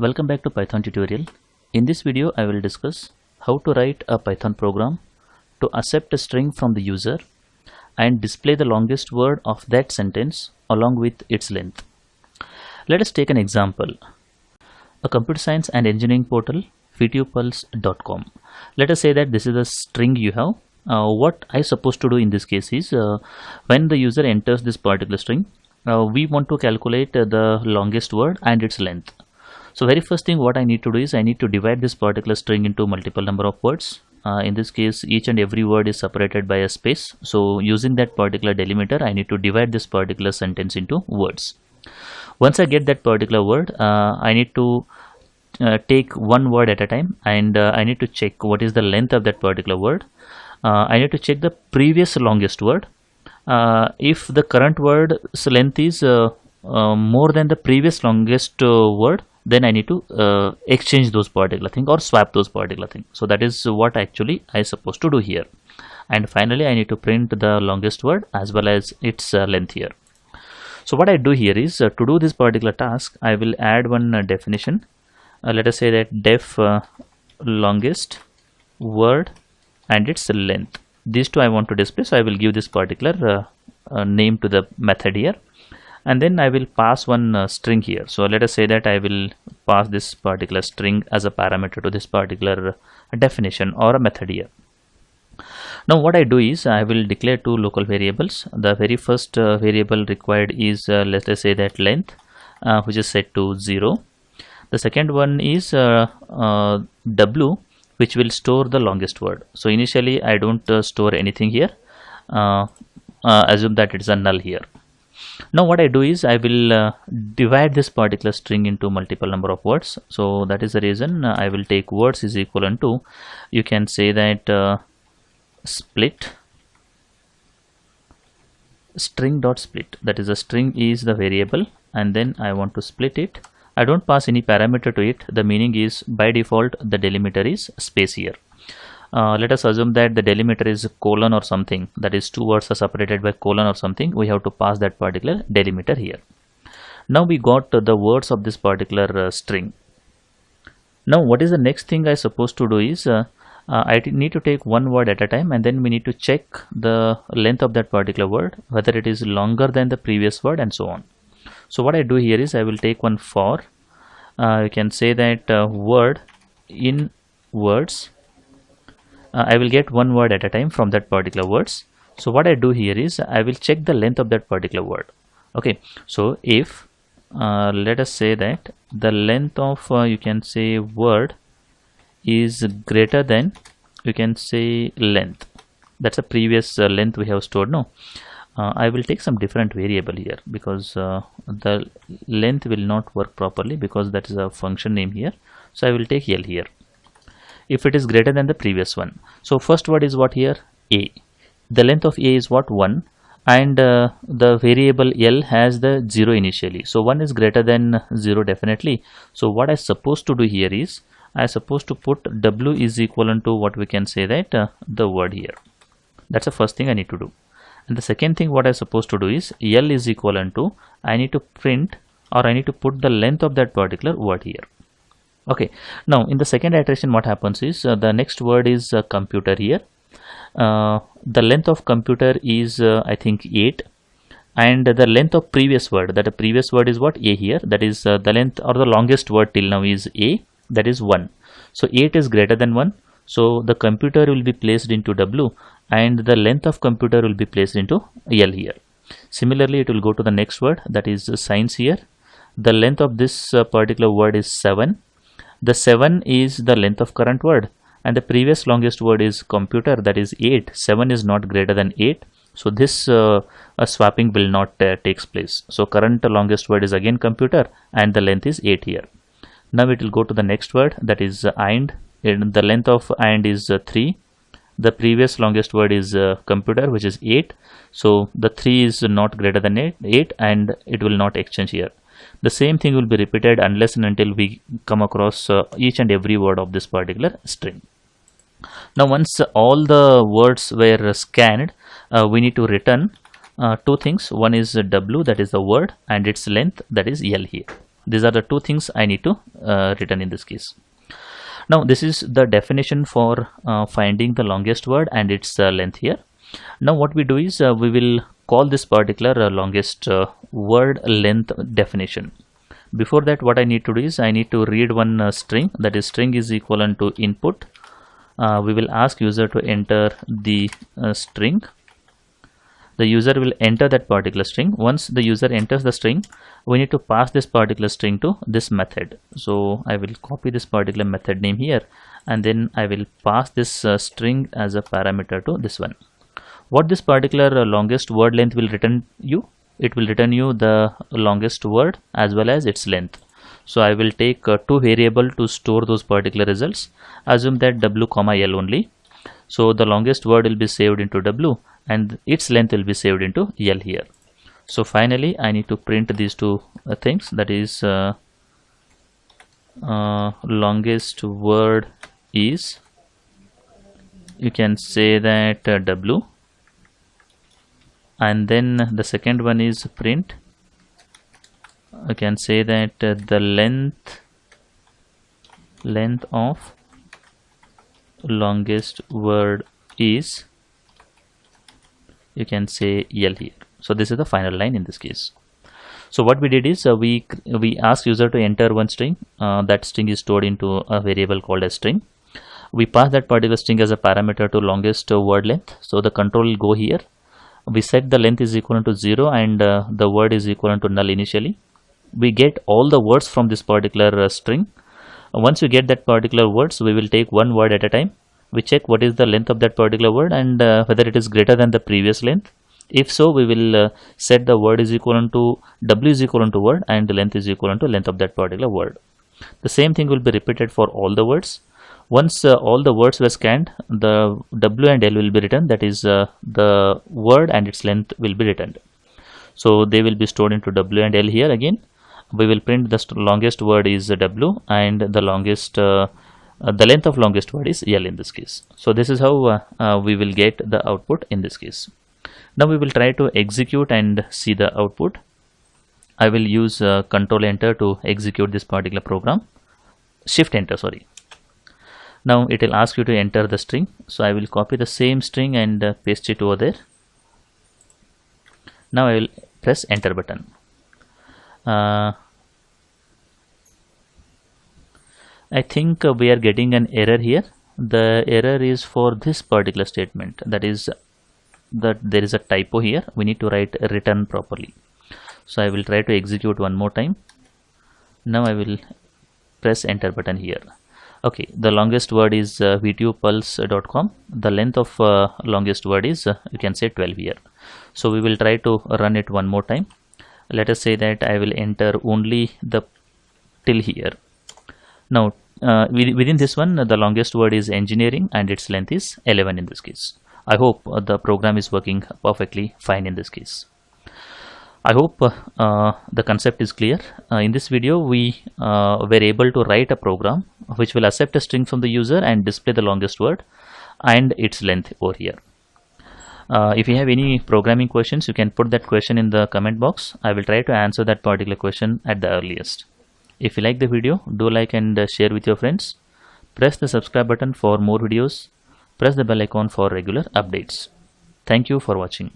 Welcome back to Python tutorial. In this video I will discuss how to write a Python program to accept a string from the user and display the longest word of that sentence along with its length. Let us take an example. A computer science and engineering portal, vtupulse.com. Let us say that this is a string you have. What I supposed to do in this case is when the user enters this particular string, we want to calculate the longest word and its length. So very first thing what I need to do is I need to divide this particular string into multiple number of words. In this case each and every word is separated by a space. So using that particular delimiter I need to divide this particular sentence into words. Once I get that particular word, I need to take one word at a time, and I need to check what is the length of that particular word. I need to check the previous longest word. If the current word's length is more than the previous longest word, then I need to exchange those particular thing or swap those particular thing. So that is what actually I supposed to do here. And finally I need to print the longest word as well as its length here. So what I do here is to do this particular task I will add one definition. Let us say that def longest word and its length. These two I want to display, so I will give this particular name to the method here, and then I will pass one string here. So let us say that I will pass this particular string as a parameter to this particular definition or a method here. Now what I do is I will declare two local variables. The very first variable required is let us say that length, which is set to 0. The second one is w, which will store the longest word. So initially I don't store anything here. Assume that it's a null here. Now what I do is I will divide this particular string into multiple number of words. So that is the reason I will take words is equivalent to, you can say that split string dot split. That is, a string is the variable and then I want to split it. I don't pass any parameter to it. The meaning is by default the delimiter is space here. Let us assume that the delimiter is colon or something, that is two words are separated by colon or something. We have to pass that particular delimiter here. Now we got the words of this particular string. Now what is the next thing I supposed to do is I need to take one word at a time, and then we need to check the length of that particular word, whether it is longer than the previous word and so on. So what I do here is I will take one for, you can say that word in words. I will get one word at a time from that particular words. So what I do here is I will check the length of that particular word. Okay, so if let us say that the length of you can say word is greater than, you can say, length. That's a previous length we have stored. No, I will take some different variable here because the length will not work properly because that is a function name here. So I will take L here if it is greater than the previous one. So first word is what here? A. The length of A is what? 1, and the variable L has the 0 initially. So 1 is greater than 0 definitely. So what I supposed to do here is I supposed to put W is equivalent to what we can say that the word here. That's the first thing I need to do. And the second thing what I supposed to do is L is equivalent to, I need to print or I need to put the length of that particular word here. Okay, now in the second iteration what happens is the next word is computer here. The length of computer is I think 8, and the length of previous word, that the previous word is what? A here, that is the length or the longest word till now is A, that is 1. So 8 is greater than 1, so the computer will be placed into W and the length of computer will be placed into L here. Similarly it will go to the next word, that is science here. The length of this particular word is 7. The 7 is the length of current word, and the previous longest word is computer, that is 8. 7 is not greater than 8, so this swapping will not takes place. So current longest word is again computer and the length is 8 here. Now it will go to the next word, that is and the length of and is 3. The previous longest word is computer, which is 8, so the 3 is not greater than 8 and it will not exchange here. The same thing will be repeated unless and until we come across each and every word of this particular string. Now once all the words were scanned, we need to return two things. One is W, that is the word, and its length, that is L here. These are the two things I need to return in this case. Now this is the definition for finding the longest word and its length here. Now what we do is we will call this particular longest word length definition. Before that, what I need to do is I need to read one string, that is string is equivalent to input. We will ask user to enter the string. The user will enter that particular string. Once the user enters the string, we need to pass this particular string to this method. So I will copy this particular method name here, and then I will pass this string as a parameter to this one. What this particular longest word length will return you? It will return you the longest word as well as its length. So I will take two variable to store those particular results. Assume that w comma l only. So the longest word will be saved into w and its length will be saved into l here. So finally I need to print these two things, that is longest word is, you can say that w, and then the second one is print, I can say that the length of longest word is, you can say l here. So this is the final line in this case. So what we did is we asked user to enter one string. That string is stored into a variable called as string. We pass that particular string as a parameter to longest word length. So the control will go here. We set the length is equal to 0 and the word is equal to null initially. We get all the words from this particular string. Once we get that particular words, we will take one word at a time. We check what is the length of that particular word and whether it is greater than the previous length. If so, we will set the word is equal to w is equal to word and the length is equal to length of that particular word. The same thing will be repeated for all the words. Once all the words were scanned, the w and l will be written, that is the word and its length will be returned. So they will be stored into w and l here. Again we will print the longest word is w and the longest the length of longest word is l in this case. So this is how we will get the output in this case. Now we will try to execute and see the output. I will use control enter to execute this particular program. Shift enter, sorry. Now it will ask you to enter the string. So I will copy the same string and paste it over there. Now I will press enter button. I think we are getting an error here. The error is for this particular statement, that is that there is a typo here. We need to write return properly. So I will try to execute one more time. Now I will press enter button here. Okay, the longest word is vtupulse.com. The length of longest word is you can say 12 here. So we will try to run it one more time. Let us say that I will enter only the till here. Now within this one the longest word is engineering and its length is 11 in this case. I hope the program is working perfectly fine in this case. I hope the concept is clear. In this video we were able to write a program which will accept a string from the user and display the longest word and its length over here. If you have any programming questions, you can put that question in the comment box. I will try to answer that particular question at the earliest. If you like the video, do like and share with your friends. Press the subscribe button for more videos. Press the bell icon for regular updates. Thank you for watching.